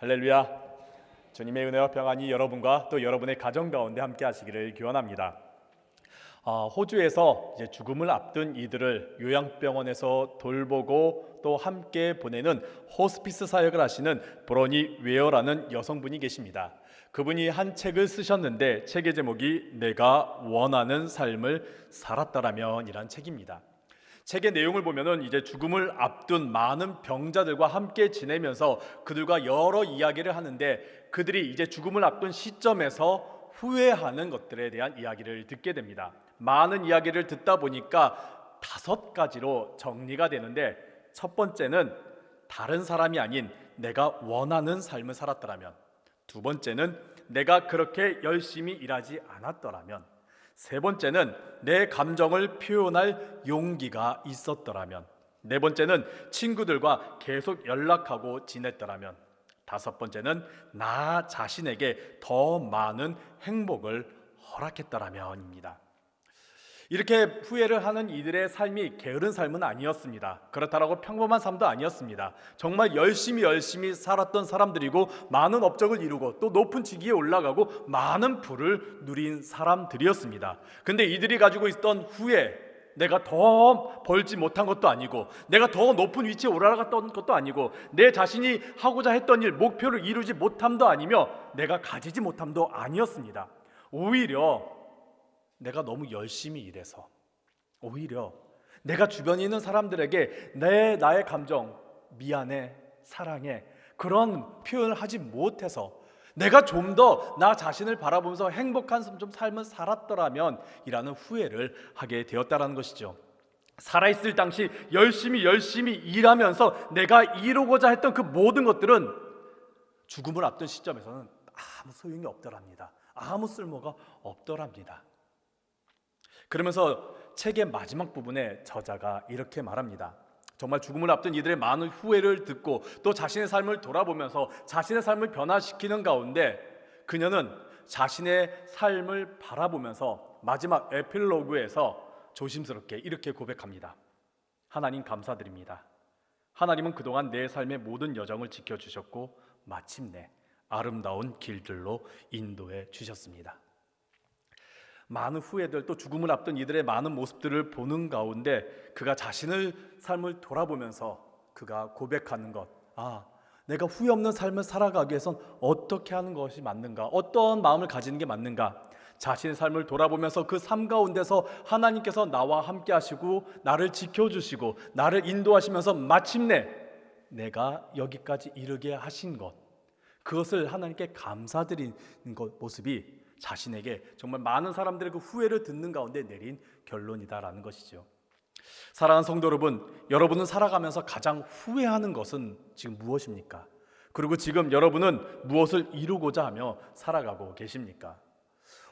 할렐루야. 주님의 은혜와 평안이 여러분과 또 여러분의 가정 가운데 함께 하시기를 기원합니다. 호주에서 이제 죽음을 앞둔 이들을 요양병원에서 돌보고 또 함께 보내는 호스피스 사역을 하시는 브로니 웨어라는 여성분이 계십니다. 그분이 한 책을 쓰셨는데 책의 제목이 내가 원하는 삶을 살았더라면 이란 책입니다. 책의 내용을 보면은 이제 죽음을 앞둔 많은 병자들과 함께 지내면서 그들과 여러 이야기를 하는데 그들이 이제 죽음을 앞둔 시점에서 후회하는 것들에 대한 이야기를 듣게 됩니다. 많은 이야기를 듣다 보니까 5가지로 정리가 되는데 첫 번째는 다른 사람이 아닌 내가 원하는 삶을 살았더라면, 두 번째는 내가 그렇게 열심히 일하지 않았더라면, 세 번째는 내 감정을 표현할 용기가 있었더라면, 네 번째는 친구들과 계속 연락하고 지냈더라면, 다섯 번째는 나 자신에게 더 많은 행복을 허락했더라면입니다. 이렇게 후회를 하는 이들의 삶이 게으른 삶은 아니었습니다. 그렇다고 평범한 삶도 아니었습니다. 정말 열심히 살았던 사람들이고 많은 업적을 이루고 또 높은 직위에 올라가고 많은 부를 누린 사람들이었습니다. 근데 이들이 가지고 있던 후회, 내가 더 벌지 못한 것도 아니고 내가 더 높은 위치에 올라갔던 것도 아니고 내 자신이 하고자 했던 일, 목표를 이루지 못함도 아니며 내가 가지지 못함도 아니었습니다. 오히려 내가 너무 열심히 일해서, 오히려 내가 주변에 있는 사람들에게 나의 감정, 미안해, 사랑해 그런 표현을 하지 못해서 내가 좀 더 나 자신을 바라보면서 행복한 삶을 살았더라면 이라는 후회를 하게 되었다는 것이죠. 살아있을 당시 열심히 일하면서 내가 이루고자 했던 그 모든 것들은 죽음을 앞둔 시점에서는 아무 소용이 없더랍니다. 아무 쓸모가 없더랍니다. 그러면서 책의 마지막 부분에 저자가 이렇게 말합니다. 정말 죽음을 앞둔 이들의 많은 후회를 듣고 또 자신의 삶을 돌아보면서 자신의 삶을 변화시키는 가운데 그녀는 자신의 삶을 바라보면서 마지막 에필로그에서 조심스럽게 이렇게 고백합니다. 하나님 감사드립니다. 하나님은 그동안 내 삶의 모든 여정을 지켜주셨고 마침내 아름다운 길들로 인도해 주셨습니다. 많은 후회들 또 죽음을 앞둔 이들의 많은 모습들을 보는 가운데 그가 자신의 삶을 돌아보면서 그가 고백하는 것, 내가 후회 없는 삶을 살아가기 위해선 어떻게 하는 것이 맞는가, 어떤 마음을 가지는 게 맞는가, 자신의 삶을 돌아보면서 그 삶 가운데서 하나님께서 나와 함께 하시고 나를 지켜주시고 나를 인도하시면서 마침내 내가 여기까지 이르게 하신 것, 그것을 하나님께 감사드리는 모습이 자신에게 정말 많은 사람들의 그 후회를 듣는 가운데 내린 결론이다라는 것이죠. 사랑하는 성도 여러분, 여러분은 살아가면서 가장 후회하는 것은 지금 무엇입니까? 그리고 지금 여러분은 무엇을 이루고자 하며 살아가고 계십니까?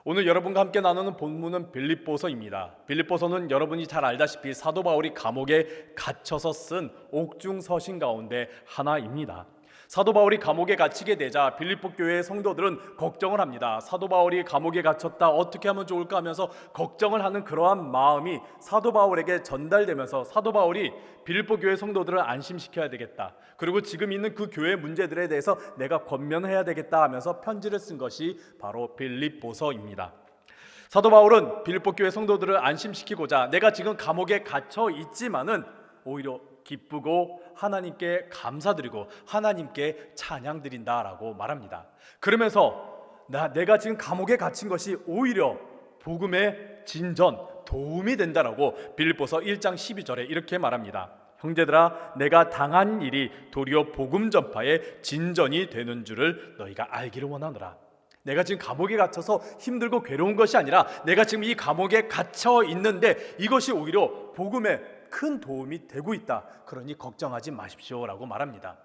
오늘 여러분과 함께 나누는 본문은 빌립보서입니다. 빌립보서는 여러분이 잘 알다시피 사도 바울이 감옥에 갇혀서 쓴 옥중서신 가운데 하나입니다. 사도 바울이 감옥에 갇히게 되자 빌립보 교회의 성도들은 걱정을 합니다. 사도 바울이 감옥에 갇혔다, 어떻게 하면 좋을까 하면서 걱정을 하는 그러한 마음이 사도 바울에게 전달되면서 사도 바울이 빌립보 교회 성도들을 안심시켜야 되겠다, 그리고 지금 있는 그 교회 문제들에 대해서 내가 권면해야 되겠다 하면서 편지를 쓴 것이 바로 빌립보서입니다. 사도 바울은 빌립보 교회 성도들을 안심시키고자 내가 지금 감옥에 갇혀 있지만은 오히려 기쁘고 하나님께 감사드리고 하나님께 찬양드린다라고 말합니다. 그러면서 내가 지금 감옥에 갇힌 것이 오히려 복음의 진전, 도움이 된다라고 빌립보서 1장 12절에 이렇게 말합니다. 형제들아, 내가 당한 일이 도리어 복음 전파의 진전이 되는 줄을 너희가 알기를 원하노라. 내가 지금 감옥에 갇혀서 힘들고 괴로운 것이 아니라 내가 지금 이 감옥에 갇혀 있는데 이것이 오히려 복음의 큰 도움이 되고 있다. 그러니 걱정하지 마십시오라고 말합니다.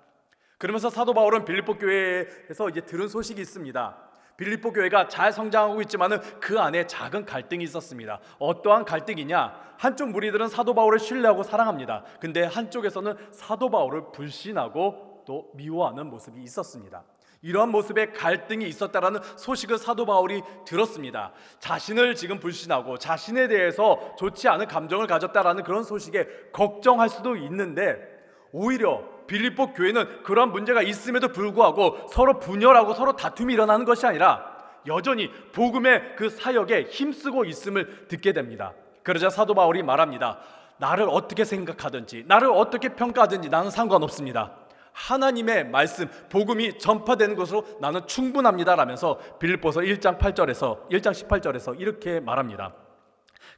그러면서 사도 바울은 빌립보 교회에서 이제 들은 소식이 있습니다. 빌립보 교회가 잘 성장하고 있지만은 그 안에 작은 갈등이 있었습니다. 어떠한 갈등이냐? 한쪽 무리들은 사도 바울을 신뢰하고 사랑합니다. 근데 한쪽에서는 사도 바울을 불신하고 또 미워하는 모습이 있었습니다. 이러한 모습의 갈등이 있었다라는 소식을 사도 바울이 들었습니다. 자신을 지금 불신하고 자신에 대해서 좋지 않은 감정을 가졌다라는 그런 소식에 걱정할 수도 있는데 오히려 빌립보 교회는 그런 문제가 있음에도 불구하고 서로 분열하고 서로 다툼이 일어나는 것이 아니라 여전히 복음의 그 사역에 힘쓰고 있음을 듣게 됩니다. 그러자 사도 바울이 말합니다. 나를 어떻게 생각하든지 나를 어떻게 평가하든지 나는 상관없습니다. 하나님의 말씀, 복음이 전파되는 것으로 나는 충분합니다 라면서 빌립보서 1장 18절에서 이렇게 말합니다.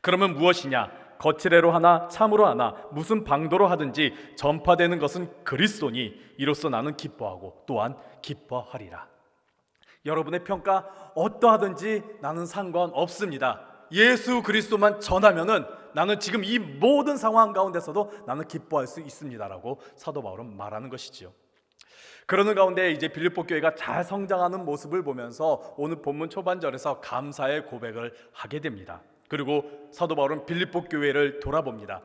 그러면 무엇이냐? 거칠애로 하나 참으로 하나 무슨 방도로 하든지 전파되는 것은 그리스도니 이로써 나는 기뻐하고 또한 기뻐하리라. 여러분의 평가 어떠하든지 나는 상관없습니다. 예수 그리스도만 전하면은 나는 지금 이 모든 상황 가운데서도 나는 기뻐할 수 있습니다라고 사도 바울은 말하는 것이지요. 그러는 가운데 이제 빌립보 교회가 잘 성장하는 모습을 보면서 오늘 본문 초반절에서 감사의 고백을 하게 됩니다. 그리고 사도 바울은 빌립보 교회를 돌아봅니다.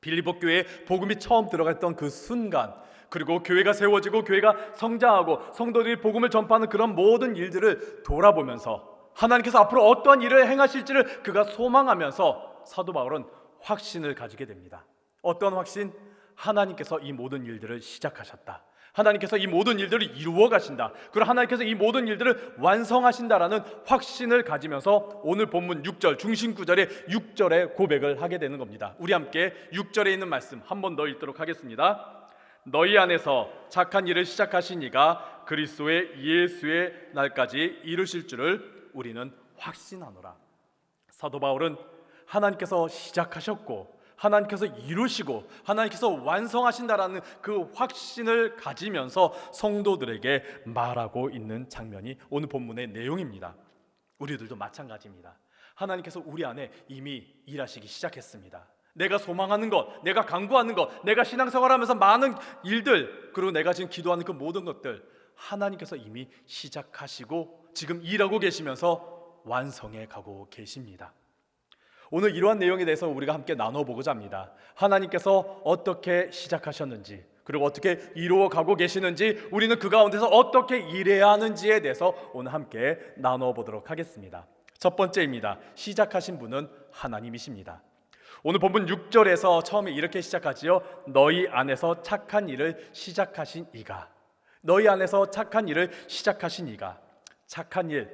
빌립보 교회에 복음이 처음 들어갔던 그 순간, 그리고 교회가 세워지고 교회가 성장하고 성도들이 복음을 전파하는 그런 모든 일들을 돌아보면서 하나님께서 앞으로 어떠한 일을 행하실지를 그가 소망하면서 사도 바울은 확신을 가지게 됩니다. 어떤 확신? 하나님께서 이 모든 일들을 시작하셨다. 하나님께서 이 모든 일들을 이루어 가신다. 그리고 하나님께서 이 모든 일들을 완성하신다라는 확신을 가지면서 오늘 본문 6절 중심 구절의 6절의 고백을 하게 되는 겁니다. 우리 함께 6절에 있는 말씀 한 번 더 읽도록 하겠습니다. 너희 안에서 착한 일을 시작하신 이가 그리스도의 예수의 날까지 이루실 줄을 우리는 확신하노라. 사도 바울은 하나님께서 시작하셨고 하나님께서 이루시고 하나님께서 완성하신다라는 그 확신을 가지면서 성도들에게 말하고 있는 장면이 오늘 본문의 내용입니다. 우리들도 마찬가지입니다. 하나님께서 우리 안에 이미 일하시기 시작했습니다. 내가 소망하는 것, 내가 간구하는 것, 내가 신앙생활하면서 많은 일들, 그리고 내가 지금 기도하는 그 모든 것들 하나님께서 이미 시작하시고 지금 일하고 계시면서 완성해 가고 계십니다. 오늘 이러한 내용에 대해서 우리가 함께 나눠보고자 합니다. 하나님께서 어떻게 시작하셨는지, 그리고 어떻게 이루어 가고 계시는지, 우리는 그 가운데서 어떻게 일해야 하는지에 대해서 오늘 함께 나눠보도록 하겠습니다. 첫 번째입니다. 시작하신 분은 하나님이십니다. 오늘 본문 6절에서 처음에 이렇게 시작하지요. 너희 안에서 착한 일을 시작하신 이가. 너희 안에서 착한 일을 시작하신 이가. 착한 일,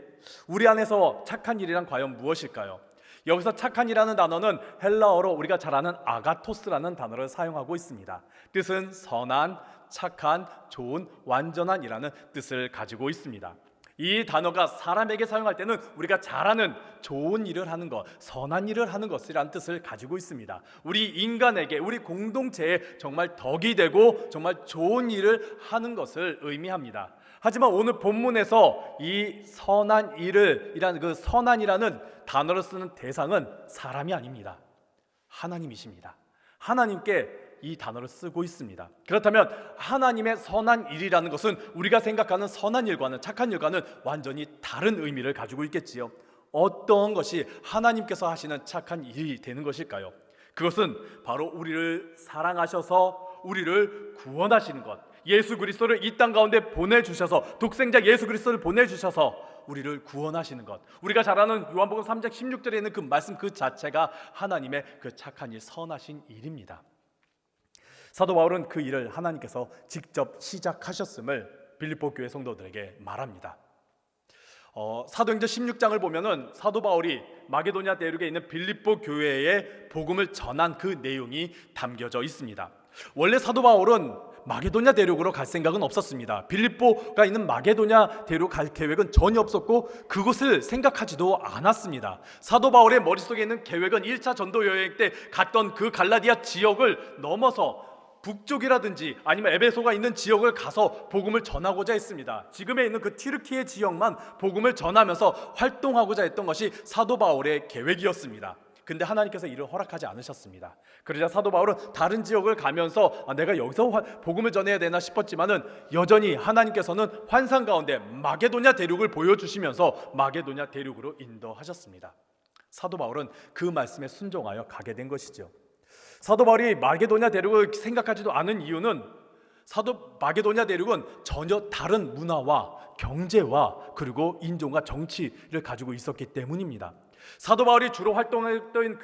우리 안에서 착한 일이란 과연 무엇일까요? 여기서 착한이라는 단어는 헬라어로 우리가 잘 아는 아가토스라는 단어를 사용하고 있습니다. 뜻은 선한, 착한, 좋은, 완전한 이라는 뜻을 가지고 있습니다. 이 단어가 사람에게 사용할 때는 우리가 잘 아는 좋은 일을 하는 것, 선한 일을 하는 것이라는 뜻을 가지고 있습니다. 우리 인간에게, 우리 공동체에 정말 덕이 되고 정말 좋은 일을 하는 것을 의미합니다. 하지만 오늘 본문에서 이 선한 일을 이라는 그 선한이라는 단어를 쓰는 대상은 사람이 아닙니다. 하나님이십니다. 하나님께 이 단어를 쓰고 있습니다. 그렇다면 하나님의 선한 일이라는 것은 우리가 생각하는 선한 일과는, 착한 일과는 완전히 다른 의미를 가지고 있겠지요. 어떤 것이 하나님께서 하시는 착한 일이 되는 것일까요? 그것은 바로 우리를 사랑하셔서 우리를 구원하시는 것, 예수 그리스도를 이 땅 가운데 보내주셔서, 독생자 예수 그리스도를 보내주셔서 우리를 구원하시는 것, 우리가 잘 아는 요한복음 3장 16절에 있는 그 말씀 그 자체가 하나님의 그 착한 일, 선하신 일입니다. 사도 바울은 그 일을 하나님께서 직접 시작하셨음을 빌립보 교회 성도들에게 말합니다. 사도행전 16장을 보면은 사도 바울이 마게도냐 대륙에 있는 빌립보 교회에 복음을 전한 그 내용이 담겨져 있습니다. 원래 사도 바울은 마게도냐 대륙으로 갈 생각은 없었습니다. 빌립보가 있는 마게도냐 대륙 갈 계획은 전혀 없었고 그곳을 생각하지도 않았습니다. 사도 바울의 머릿속에 있는 계획은 1차 전도 여행 때 갔던 그 갈라디아 지역을 넘어서 북쪽이라든지 아니면 에베소가 있는 지역을 가서 복음을 전하고자 했습니다. 지금에 있는 그 튀르키예 지역만 복음을 전하면서 활동하고자 했던 것이 사도 바울의 계획이었습니다. 근데 하나님께서 이를 허락하지 않으셨습니다. 그러자 사도 바울은 다른 지역을 가면서 내가 여기서 복음을 전해야 되나 싶었지만은 여전히 하나님께서는 환상 가운데 마게도냐 대륙을 보여주시면서 마게도냐 대륙으로 인도하셨습니다. 사도 바울은 그 말씀에 순종하여 가게 된 것이죠. 사도 바울이 마게도냐 대륙을 생각하지도 않은 이유는 마게도냐 대륙은 전혀 다른 문화와 경제와 그리고 인종과 정치를 가지고 있었기 때문입니다. 사도 바울이 주로 활동했던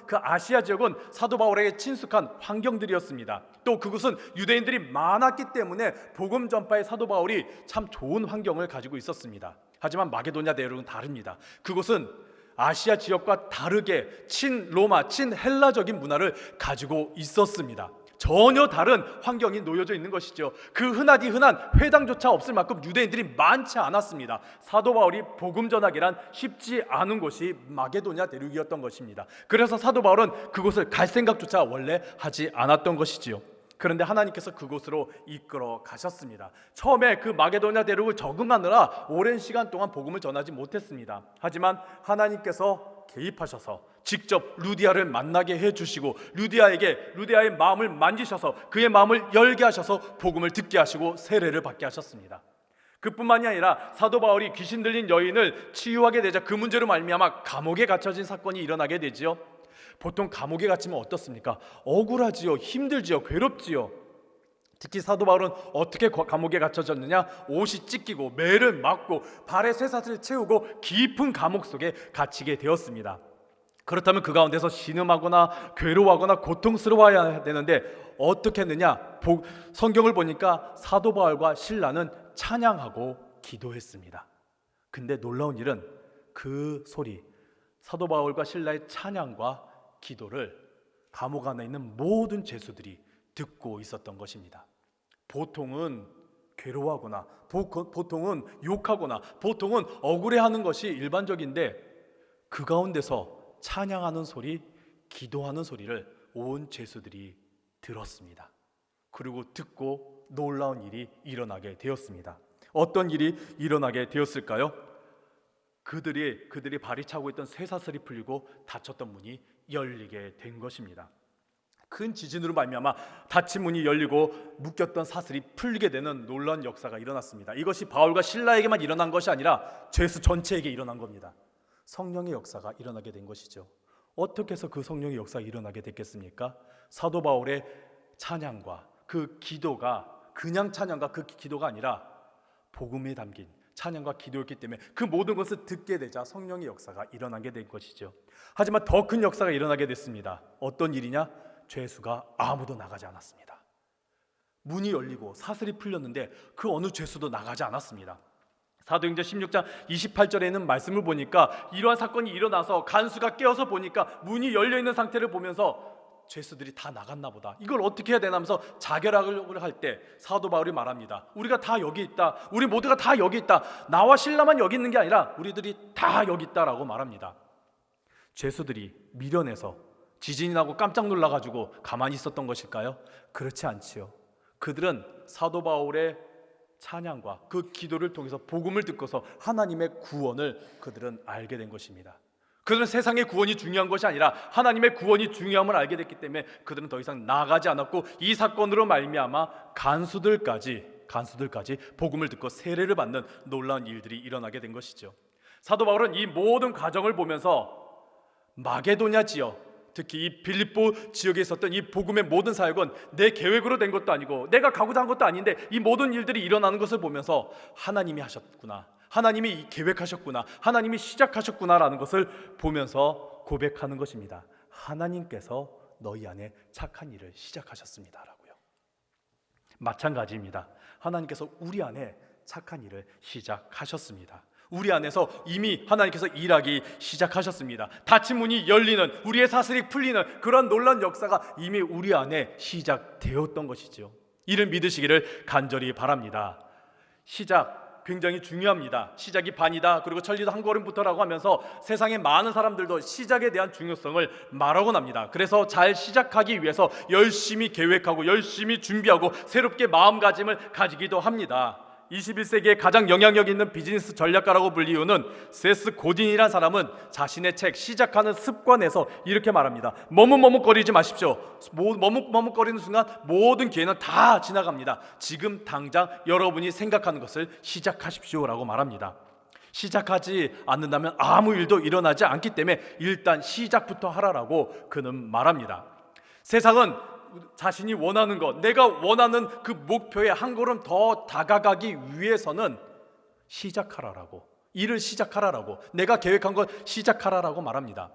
그 아시아 지역은 사도 바울에게 친숙한 환경들이었습니다. 또 그곳은 유대인들이 많았기 때문에 복음 전파에 사도 바울이 참 좋은 환경을 가지고 있었습니다. 하지만 마게도냐 대륙은 다릅니다. 그곳은 아시아 지역과 다르게 친로마, 친헬라적인 문화를 가지고 있었습니다. 전혀 다른 환경이 놓여져 있는 것이죠. 그 흔하디 흔한 회당조차 없을 만큼 유대인들이 많지 않았습니다. 사도 바울이 복음 전하기란 쉽지 않은 곳이 마게도냐 대륙이었던 것입니다. 그래서 사도 바울은 그곳을 갈 생각조차 원래 하지 않았던 것이지요. 그런데 하나님께서 그곳으로 이끌어 가셨습니다. 처음에 그 마게도냐 대륙을 적응하느라 오랜 시간 동안 복음을 전하지 못했습니다. 하지만 하나님께서 개입하셔서 직접 루디아를 만나게 해주시고 루디아의 마음을 만지셔서 그의 마음을 열게 하셔서 복음을 듣게 하시고 세례를 받게 하셨습니다. 그뿐만이 아니라 사도 바울이 귀신 들린 여인을 치유하게 되자 그 문제로 말미암아 감옥에 갇혀진 사건이 일어나게 되지요. 보통 감옥에 갇히면 어떻습니까? 억울하지요, 힘들지요, 괴롭지요. 특히 사도 바울은 어떻게 감옥에 갇혀졌느냐? 옷이 찢기고 매를 맞고 발에 쇠사슬을 채우고 깊은 감옥 속에 갇히게 되었습니다. 그렇다면 그 가운데서 신음하거나 괴로워하거나 고통스러워야 되는데 어떻게 했느냐? 성경을 보니까 사도 바울과 실라는 찬양하고 기도했습니다. 근데 놀라운 일은 그 소리, 사도 바울과 실라의 찬양과 기도를 감옥 안에 있는 모든 죄수들이 듣고 있었던 것입니다. 보통은 괴로워하거나 보통은 욕하거나 보통은 억울해하는 것이 일반적인데 그 가운데서 찬양하는 소리, 기도하는 소리를 온 죄수들이 들었습니다. 그리고 듣고 놀라운 일이 일어나게 되었습니다. 어떤 일이 일어나게 되었을까요? 그들이 발이 차고 있던 쇠사슬이 풀리고 닫혔던 문이 열리게 된 것입니다. 큰 지진으로 말미암아 닫힌 문이 열리고 묶였던 사슬이 풀리게 되는 놀라운 역사가 일어났습니다. 이것이 바울과 실라에게만 일어난 것이 아니라 죄수 전체에게 일어난 겁니다. 성령의 역사가 일어나게 된 것이죠. 어떻게 해서 그 성령의 역사가 일어나게 됐겠습니까? 사도 바울의 찬양과 그 기도가 그냥 찬양과 그 기도가 아니라 복음에 담긴 찬양과 기도였기 때문에 그 모든 것을 듣게 되자 성령의 역사가 일어나게 된 것이죠. 하지만 더 큰 역사가 일어나게 됐습니다. 어떤 일이냐? 죄수가 아무도 나가지 않았습니다. 문이 열리고 사슬이 풀렸는데 그 어느 죄수도 나가지 않았습니다. 사도행전 16장 28절에 있는 말씀을 보니까 이러한 사건이 일어나서 간수가 깨어서 보니까 문이 열려있는 상태를 보면서 죄수들이 다 나갔나 보다, 이걸 어떻게 해야 되나 하면서 자결학을 할 때 사도 바울이 말합니다. 우리가 다 여기 있다, 우리 모두가 다 여기 있다, 나와 실라만 여기 있는 게 아니라 우리들이 다 여기 있다라고 말합니다. 죄수들이 미련해서 지진이 나고 깜짝 놀라가지고 가만히 있었던 것일까요? 그렇지 않지요. 그들은 사도 바울의 찬양과 그 기도를 통해서 복음을 듣고서 하나님의 구원을 그들은 알게 된 것입니다. 그들은 세상의 구원이 중요한 것이 아니라 하나님의 구원이 중요함을 알게 됐기 때문에 그들은 더 이상 나가지 않았고 이 사건으로 말미암아 간수들까지 복음을 듣고 세례를 받는 놀라운 일들이 일어나게 된 것이죠. 사도 바울은 이 모든 과정을 보면서 마게도냐 지역, 특히 이 빌립보 지역에 있었던 이 복음의 모든 사역은 내 계획으로 된 것도 아니고 내가 가고자 한 것도 아닌데 이 모든 일들이 일어나는 것을 보면서 하나님이 하셨구나, 하나님이 계획하셨구나, 하나님이 시작하셨구나라는 것을 보면서 고백하는 것입니다. 하나님께서 너희 안에 착한 일을 시작하셨습니다라고요. 마찬가지입니다. 하나님께서 우리 안에 착한 일을 시작하셨습니다. 우리 안에서 이미 하나님께서 일하기 시작하셨습니다. 닫힌 문이 열리는, 우리의 사슬이 풀리는 그런 놀라운 역사가 이미 우리 안에 시작되었던 것이죠. 이를 믿으시기를 간절히 바랍니다. 시작 굉장히 중요합니다. 시작이 반이다, 그리고 천리도 한 걸음부터라고 하면서 세상의 많은 사람들도 시작에 대한 중요성을 말하곤 합니다. 그래서 잘 시작하기 위해서 열심히 계획하고 열심히 준비하고 새롭게 마음가짐을 가지기도 합니다. 21세기에 가장 영향력 있는 비즈니스 전략가라고 불리우는 세스 고딘이라는 사람은 자신의 책 시작하는 습관에서 이렇게 말합니다. 머뭇머뭇거리지 마십시오. 머뭇머뭇거리는 순간 모든 기회는 다 지나갑니다. 지금 당장 여러분이 생각하는 것을 시작하십시오라고 말합니다. 시작하지 않는다면 아무 일도 일어나지 않기 때문에 일단 시작부터 하라라고 그는 말합니다. 세상은 자신이 원하는 것, 내가 원하는 그 목표에 한 걸음 더 다가가기 위해서는 시작하라라고 일을 시작하라라고, 내가 계획한 걸 시작하라라고 말합니다.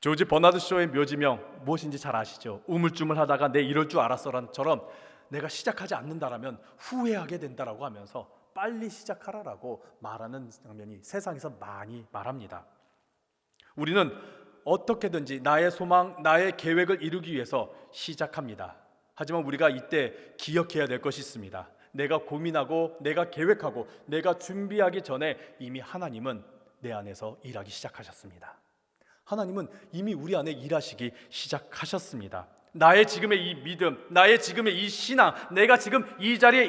조지 버나드 쇼의 묘지명 무엇인지 잘 아시죠? 우물쭈물하다가 내 이럴 줄 알았어란처럼 내가 시작하지 않는다라면 후회하게 된다라고 하면서 빨리 시작하라라고 말하는 장면이 세상에서 많이 말합니다. 우리는 어떻게든지 나의 소망, 나의 계획을 이루기 위해서 시작합니다. 하지만 우리가 이때 기억해야 될 것이 있습니다. 내가 고민하고 내가 계획하고 내가 준비하기 전에 이미 하나님은 내 안에서 일하기 시작하셨습니다. 하나님은 이미 우리 안에 일하시기 시작하셨습니다. 나의 지금의 이 믿음, 나의 지금의 이 신앙, 내가 지금 이 자리에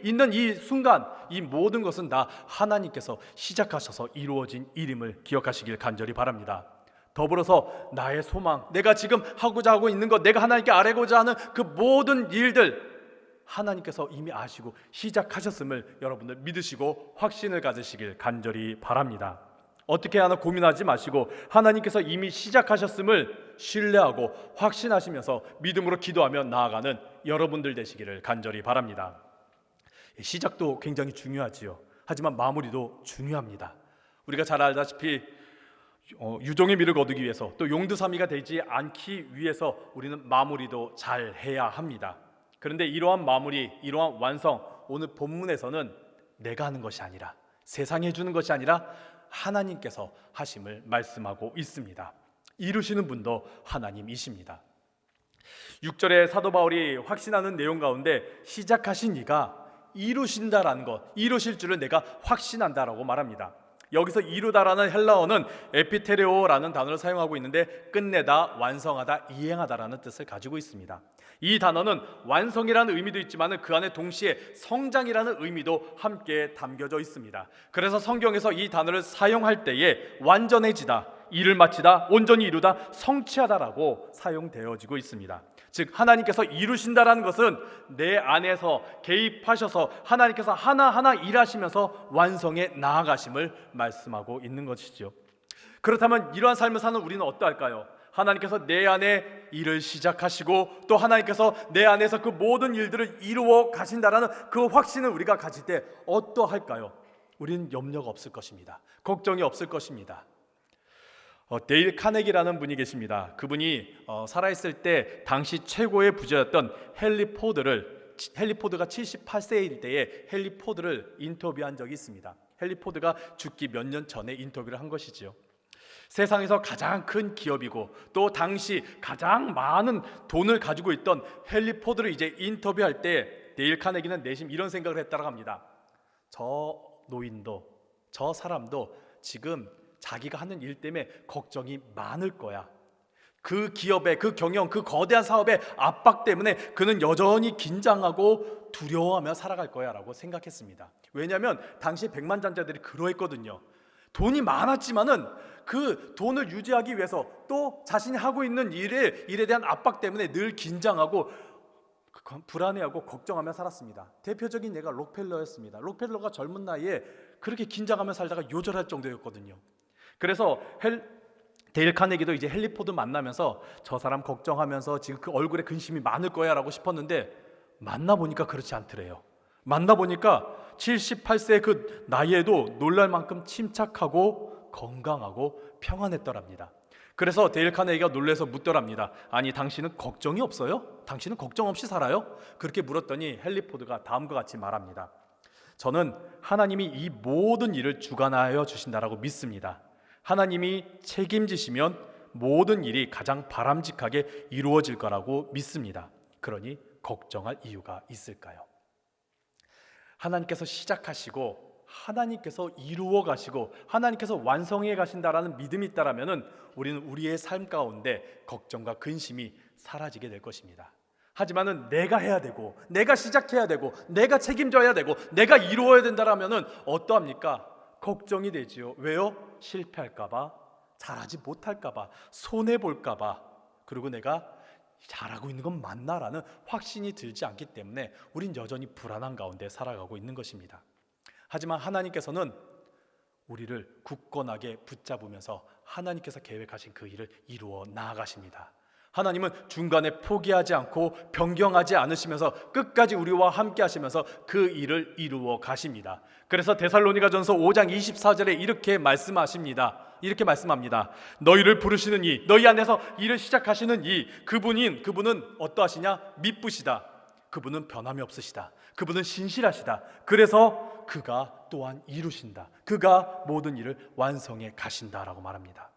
있는 이 순간, 이 모든 것은 다 하나님께서 시작하셔서 이루어진 일임을 기억하시길 간절히 바랍니다. 더불어서 나의 소망, 내가 지금 하고자 하고 있는 것, 내가 하나님께 아뢰고자 하는 그 모든 일들, 하나님께서 이미 아시고 시작하셨음을 여러분들 믿으시고 확신을 가지시길 간절히 바랍니다. 어떻게 하나 고민하지 마시고 하나님께서 이미 시작하셨음을 신뢰하고 확신하시면서 믿음으로 기도하며 나아가는 여러분들 되시기를 간절히 바랍니다. 시작도 굉장히 중요하지요. 하지만 마무리도 중요합니다. 우리가 잘 알다시피 유종의 미를 거두기 위해서 또 용두사미가 되지 않기 위해서 우리는 마무리도 잘 해야 합니다. 그런데 이러한 마무리, 이러한 완성, 오늘 본문에서는 내가 하는 것이 아니라, 세상이 해주는 것이 아니라 하나님께서 하심을 말씀하고 있습니다. 이루시는 분도 하나님이십니다. 6절에 사도 바울이 확신하는 내용 가운데 시작하신 이가 이루신다라는 것, 이루실 줄을 내가 확신한다라고 말합니다. 여기서 이루다라는 헬라어는 에피테레오라는 단어를 사용하고 있는데 끝내다, 완성하다, 이행하다라는 뜻을 가지고 있습니다. 이 단어는 완성이라는 의미도 있지만 그 안에 동시에 성장이라는 의미도 함께 담겨져 있습니다. 그래서 성경에서 이 단어를 사용할 때에 완전해지다, 일을 마치다, 온전히 이루다, 성취하다라고 사용되어지고 있습니다. 즉 하나님께서 이루신다라는 것은 내 안에서 개입하셔서 하나님께서 하나하나 일하시면서 완성에 나아가심을 말씀하고 있는 것이죠. 그렇다면 이러한 삶을 사는 우리는 어떠할까요? 하나님께서 내 안에 일을 시작하시고 또 하나님께서 내 안에서 그 모든 일들을 이루어 가신다라는 그 확신을 우리가 가질 때 어떠할까요? 우리는 염려가 없을 것입니다. 걱정이 없을 것입니다. 데일 카네기라는 분이 계십니다. 그분이 살아있을 때 당시 최고의 부자였던 헨리 포드가 78세일 때에 헨리 포드를 인터뷰한 적이 있습니다. 헨리 포드가 죽기 몇 년 전에 인터뷰를 한 것이지요. 세상에서 가장 큰 기업이고 또 당시 가장 많은 돈을 가지고 있던 헨리 포드를 이제 인터뷰할 때 데일 카네기는 내심 이런 생각을 했다고 합니다. 저 노인도, 저 사람도 지금 자기가 하는 일 때문에 걱정이 많을 거야. 그 기업의, 그 경영, 그 거대한 사업의 압박 때문에 그는 여전히 긴장하고 두려워하며 살아갈 거야 라고 생각했습니다. 왜냐하면 당시 백만장자들이 그러했거든요. 돈이 많았지만은 그 돈을 유지하기 위해서 또 자신이 하고 있는 일에 대한 압박 때문에 늘 긴장하고 불안해하고 걱정하며 살았습니다. 대표적인 예가 록펠러였습니다. 록펠러가 젊은 나이에 그렇게 긴장하며 살다가 요절할 정도였거든요. 그래서 데일 카네기도 이제 헨리 포드 만나면서 저 사람 걱정하면서 지금 그 얼굴에 근심이 많을 거야 라고 싶었는데 만나보니까 그렇지 않더래요. 만나보니까 78세 그 나이에도 놀랄 만큼 침착하고 건강하고 평안했더랍니다. 그래서 데일 카네기가 놀라서 묻더랍니다. 아니 당신은 걱정이 없어요? 당신은 걱정 없이 살아요? 그렇게 물었더니 헨리 포드가 다음과 같이 말합니다. 저는 하나님이 이 모든 일을 주관하여 주신다라고 믿습니다. 하나님이 책임지시면 모든 일이 가장 바람직하게 이루어질 거라고 믿습니다. 그러니 걱정할 이유가 있을까요? 하나님께서 시작하시고 하나님께서 이루어 가시고 하나님께서 완성해 가신다라는 믿음이 있다라면은 우리는 우리의 삶 가운데 걱정과 근심이 사라지게 될 것입니다. 하지만은 내가 해야 되고 내가 시작해야 되고 내가 책임져야 되고 내가 이루어야 된다라면은 어떠합니까? 걱정이 되지요. 왜요? 실패할까봐, 잘하지 못할까봐, 손해볼까봐, 그리고 내가 잘하고 있는 건 맞나라는 확신이 들지 않기 때문에 우린 여전히 불안한 가운데 살아가고 있는 것입니다. 하지만 하나님께서는 우리를 굳건하게 붙잡으면서 하나님께서 계획하신 그 일을 이루어 나아가십니다. 하나님은 중간에 포기하지 않고 변경하지 않으시면서 끝까지 우리와 함께 하시면서 그 일을 이루어 가십니다. 그래서 데살로니가전서 5장 24절에 이렇게 말씀합니다. 너희를 부르시는 이, 너희 안에서 일을 시작하시는 이 그분은 어떠하시냐? 미쁘시다. 그분은 변함이 없으시다. 그분은 신실하시다. 그래서 그가 또한 이루신다. 그가 모든 일을 완성해 가신다라고 말합니다.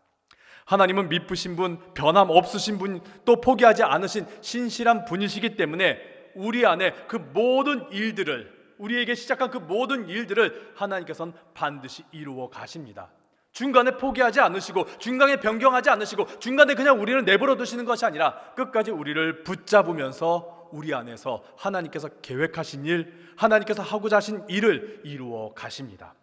하나님은 미쁘신 분, 변함 없으신 분, 또 포기하지 않으신 신실한 분이시기 때문에 우리 안에 그 모든 일들을, 우리에게 시작한 그 모든 일들을 하나님께서는 반드시 이루어 가십니다. 중간에 포기하지 않으시고, 중간에 변경하지 않으시고, 중간에 그냥 우리를 내버려 두시는 것이 아니라 끝까지 우리를 붙잡으면서 우리 안에서 하나님께서 계획하신 일, 하나님께서 하고자 하신 일을 이루어 가십니다.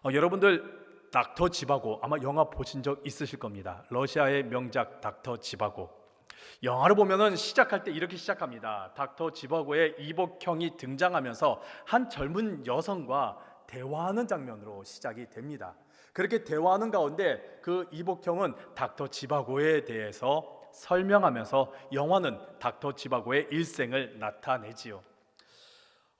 여러분들 닥터 지바고 아마 영화 보신 적 있으실 겁니다. 러시아의 명작 닥터 지바고. 영화를 보면은 시작할 때 이렇게 시작합니다. 닥터 지바고의 이복형이 등장하면서 한 젊은 여성과 대화하는 장면으로 시작이 됩니다. 그렇게 대화하는 가운데 그 이복형은 닥터 지바고에 대해서 설명하면서 영화는 닥터 지바고의 일생을 나타내지요.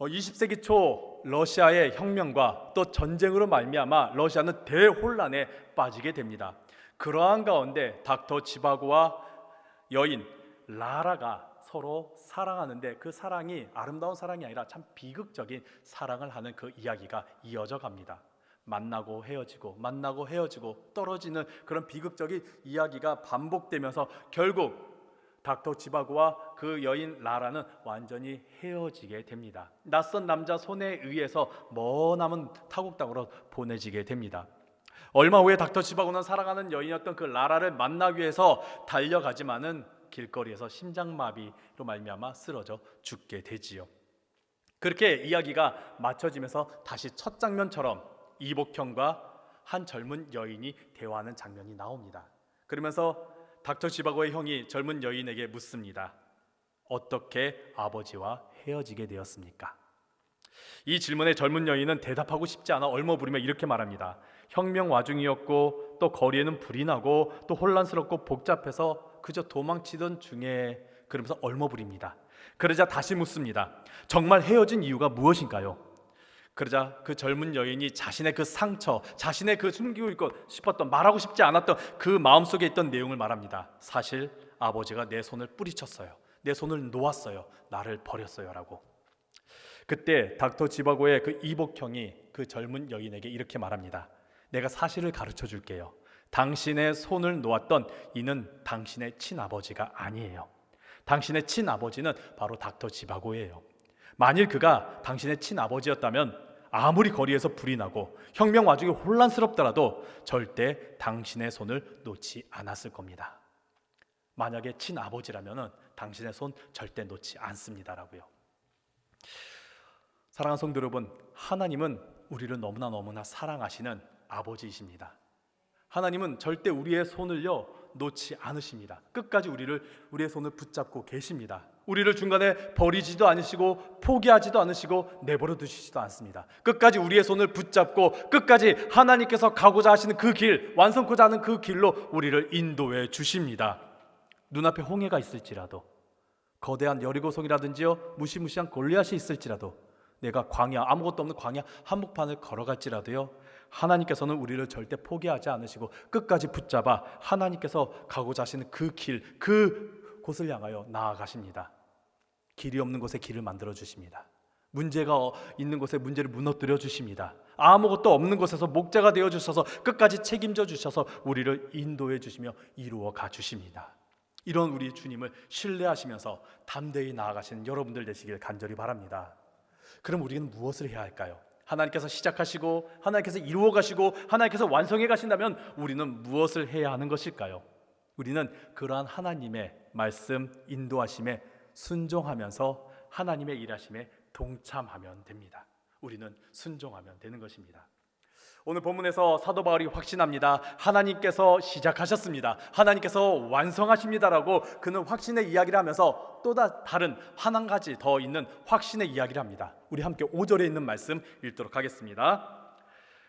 20세기 초 러시아의 혁명과 또 전쟁으로 말미암아 러시아는 대혼란에 빠지게 됩니다. 그러한 가운데 닥터 지바고와 여인 라라가 서로 사랑하는데 그 사랑이 아름다운 사랑이 아니라 참 비극적인 사랑을 하는 그 이야기가 이어져 갑니다. 만나고 헤어지고 떨어지는 그런 비극적인 이야기가 반복되면서 결국 닥터 지바고와 그 여인 라라는 완전히 헤어지게 됩니다. 낯선 남자 손에 의해서 머나먼 타국 땅으로 보내지게 됩니다. 얼마 후에 닥터 지바고는 사랑하는 여인이었던 그 라라를 만나기 위해서 달려가지만은 길거리에서 심장마비로 말미암아 쓰러져 죽게 되지요. 그렇게 이야기가 맞춰지면서 다시 첫 장면처럼 이복형과 한 젊은 여인이 대화하는 장면이 나옵니다. 그러면서 닥터 지바고의 형이 젊은 여인에게 묻습니다. 어떻게 아버지와 헤어지게 되었습니까? 이 질문에 젊은 여인은 대답하고 싶지 않아 얼머무리며 이렇게 말합니다. 혁명 와중이었고 또 거리에는 불이 나고 또 혼란스럽고 복잡해서 그저 도망치던 중에, 그러면서 얼머부립니다. 그러자 다시 묻습니다. 정말 헤어진 이유가 무엇인가요? 그러자 그 젊은 여인이 자신의 그 상처, 자신의 그 숨기고 싶었던, 말하고 싶지 않았던 그 마음속에 있던 내용을 말합니다. 사실 아버지가 내 손을 뿌리쳤어요. 내 손을 놓았어요. 나를 버렸어요 라고. 그때 닥터 지바고의 그 이복형이 그 젊은 여인에게 이렇게 말합니다. 내가 사실을 가르쳐 줄게요. 당신의 손을 놓았던 이는 당신의 친아버지가 아니에요. 당신의 친아버지는 바로 닥터 지바고예요. 만일 그가 당신의 친아버지였다면 아무리 거리에서 불이 나고 혁명 와중에 혼란스럽더라도 절대 당신의 손을 놓지 않았을 겁니다. 만약에 친아버지라면 당신의 손 절대 놓지 않습니다라고요. 사랑하는 성도 여러분, 하나님은 우리를 너무나 사랑하시는 아버지이십니다. 하나님은 절대 우리의 손을요 놓지 않으십니다. 끝까지 우리의 손을 붙잡고 계십니다. 우리를 중간에 버리지도 않으시고 포기하지도 않으시고 내버려 두시지도 않습니다. 끝까지 우리의 손을 붙잡고 끝까지 하나님께서 가고자 하시는 그 길, 완성코자 하는 그 길로 우리를 인도해 주십니다. 눈앞에 홍해가 있을지라도, 거대한 여리고성이라든지요 무시무시한 골리앗이 있을지라도, 내가 광야, 아무것도 없는 광야 한복판을 걸어갈지라도요, 하나님께서는 우리를 절대 포기하지 않으시고 끝까지 붙잡아 하나님께서 가고자 하시는 그 길, 그 곳을 향하여 나아가십니다. 길이 없는 곳에 길을 만들어 주십니다. 문제가 있는 곳에 문제를 무너뜨려 주십니다. 아무것도 없는 곳에서 목자가 되어 주셔서 끝까지 책임져 주셔서 우리를 인도해 주시며 이루어 가 주십니다. 이런 우리 주님을 신뢰하시면서 담대히 나아가시는 여러분들 되시길 간절히 바랍니다. 그럼 우리는 무엇을 해야 할까요? 하나님께서 시작하시고 하나님께서 이루어 가시고 하나님께서 완성해 가신다면 우리는 무엇을 해야 하는 것일까요? 우리는 그러한 하나님의 말씀 인도하심에 순종하면서 하나님의 일하심에 동참하면 됩니다. 우리는 순종하면 되는 것입니다. 오늘 본문에서 사도 바울이 확신합니다. 하나님께서 시작하셨습니다. 하나님께서 완성하십니다라고 그는 확신의 이야기를 하면서 또 다른 한 가지 더 있는 확신의 이야기를 합니다. 우리 함께 5절에 있는 말씀 읽도록 하겠습니다.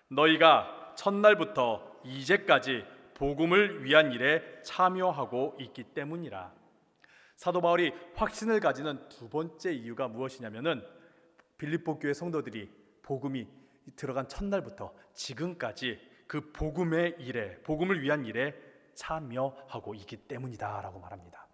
너희가 첫날부터 이제까지 복음을 위한 일에 참여하고 있기 때문이라. 사도 바울이 확신을 가지는 두 번째 이유가 무엇이냐면은 빌립보 교회 성도들이 복음이 들어간 첫날부터 지금까지 그 복음의 일에, 복음을 위한 일에 참여하고 있기 때문이다라고 말합니다.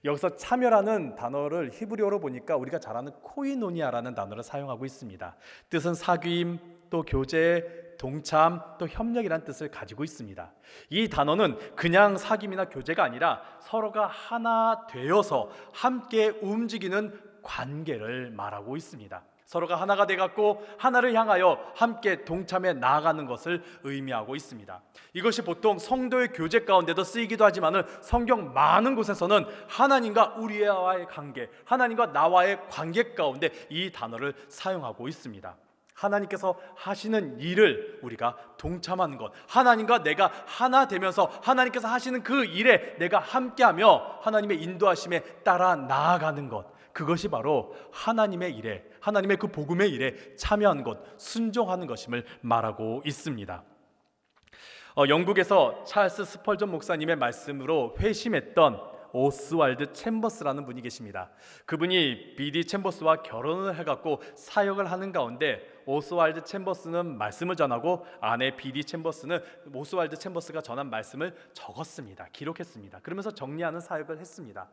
여기서 참여라는 단어를 히브리어로 보니까 우리가 잘 아는 코이노니아라는 단어를 사용하고 있습니다. 뜻은 사귐, 또 교제, 동참, 또 협력이라는 뜻을 가지고 있습니다. 이 단어는 그냥 사귐이나 교제가 아니라 서로가 하나 되어서 함께 움직이는 관계를 말하고 있습니다. 서로가 하나가 돼갖고 하나를 향하여 함께 동참해 나아가는 것을 의미하고 있습니다. 이것이 보통 성도의 교제 가운데도 쓰이기도 하지만은 성경 많은 곳에서는 하나님과 우리와의 관계, 하나님과 나와의 관계 가운데 이 단어를 사용하고 있습니다. 하나님께서 하시는 일을 우리가 동참하는 것, 하나님과 내가 하나 되면서 하나님께서 하시는 그 일에 내가 함께하며 하나님의 인도하심에 따라 나아가는 것, 그것이 바로 하나님의 일에, 하나님의 그 복음의 일에 참여하는 것, 순종하는 것임을 말하고 있습니다. 영국에서 찰스 스펄전 목사님의 말씀으로 회심했던 오스왈드 챔버스라는 분이 계십니다. 그분이 비디 챔버스와 결혼을 해갖고 사역을 하는 가운데 오스왈드 챔버스는 말씀을 전하고 아내 비디 챔버스는 오스왈드 챔버스가 전한 말씀을 적었습니다. 기록했습니다. 그러면서 정리하는 사역을 했습니다.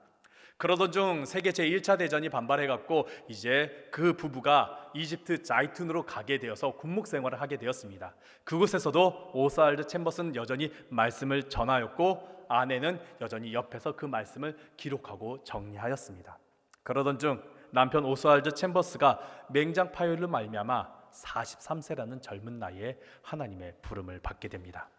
그러던 중 세계 제1차 대전이 반발해갖고 이제 그 부부가 이집트 자이툰으로 가게 되어서 군목 생활을 하게 되었습니다. 그곳에서도 오스왈드 챔버스는 여전히 말씀을 전하였고 아내는 여전히 옆에서 그 말씀을 기록하고 정리하였습니다. 그러던 중 남편 오스왈드 챔버스가 맹장 파열로 말미암아 43세라는 젊은 나이에 하나님의 부름을 받게 됩니다.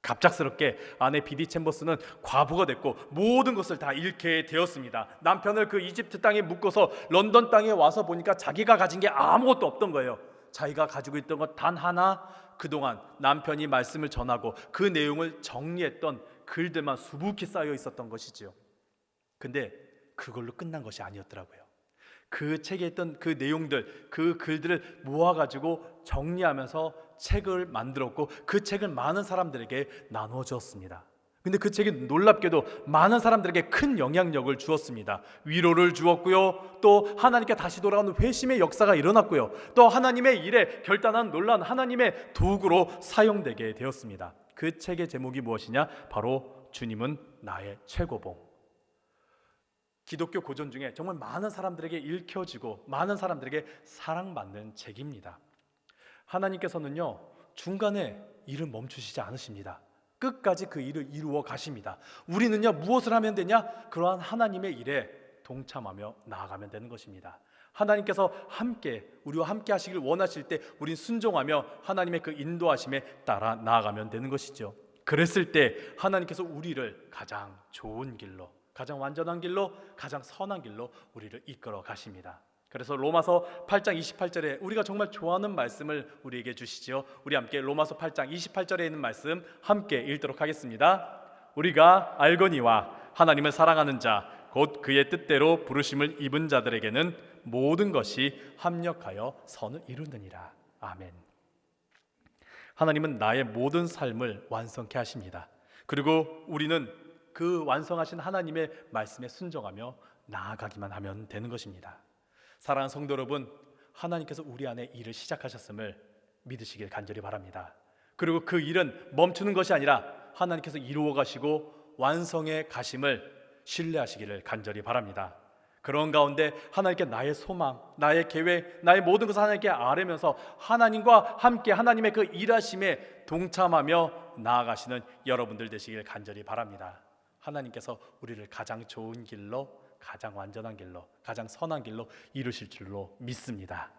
갑작스럽게 아내 비디 챔버스는 과부가 됐고 모든 것을 다 잃게 되었습니다. 남편을 그 이집트 땅에 묶어서 런던 땅에 와서 보니까 자기가 가진 게 아무것도 없던 거예요. 자기가 가지고 있던 것 단 하나, 그동안 남편이 말씀을 전하고 그 내용을 정리했던 글들만 수북히 쌓여 있었던 것이지요. 근데 그걸로 끝난 것이 아니었더라고요. 그 책에 있던 그 내용들, 그 글들을 모아가지고 정리하면서 책을 만들었고 그 책을 많은 사람들에게 나누어 주었습니다. 근데 그 책이 놀랍게도 많은 사람들에게 큰 영향력을 주었습니다. 위로를 주었고요, 또 하나님께 다시 돌아오는 회심의 역사가 일어났고요, 또 하나님의 일에 결단한 놀라운 하나님의 도구로 사용되게 되었습니다. 그 책의 제목이 무엇이냐? 바로 주님은 나의 최고봉. 기독교 고전 중에 정말 많은 사람들에게 읽혀지고 많은 사람들에게 사랑받는 책입니다. 하나님께서는요, 중간에 일을 멈추시지 않으십니다. 끝까지 그 일을 이루어 가십니다. 우리는요, 무엇을 하면 되냐? 그러한 하나님의 일에 동참하며 나아가면 되는 것입니다. 하나님께서 함께 우리와 함께 하시길 원하실 때 우린 순종하며 하나님의 그 인도하심에 따라 나아가면 되는 것이죠. 그랬을 때 하나님께서 우리를 가장 좋은 길로, 가장 완전한 길로, 가장 선한 길로 우리를 이끌어 가십니다. 그래서 로마서 8장 28절에 우리가 정말 좋아하는 말씀을 우리에게 주시지요. 우리 함께 로마서 8장 28절에 있는 말씀 함께 읽도록 하겠습니다. 우리가 알거니와 하나님을 사랑하는 자 곧 그의 뜻대로 부르심을 입은 자들에게는 모든 것이 합력하여 선을 이루느니라. 아멘. 하나님은 나의 모든 삶을 완성케 하십니다. 그리고 우리는 그 완성하신 하나님의 말씀에 순종하며 나아가기만 하면 되는 것입니다. 사랑하는 성도 여러분, 하나님께서 우리 안에 일을 시작하셨음을 믿으시길 간절히 바랍니다. 그리고 그 일은 멈추는 것이 아니라 하나님께서 이루어 가시고 완성해 가심을 신뢰하시기를 간절히 바랍니다. 그런 가운데 하나님께 나의 소망, 나의 계획, 나의 모든 것을 하나님께 아뢰면서 하나님과 함께 하나님의 그 일하심에 동참하며 나아가시는 여러분들 되시길 간절히 바랍니다. 하나님께서 우리를 가장 좋은 길로, 가장 완전한 길로, 가장 선한 길로 이루실 줄로 믿습니다.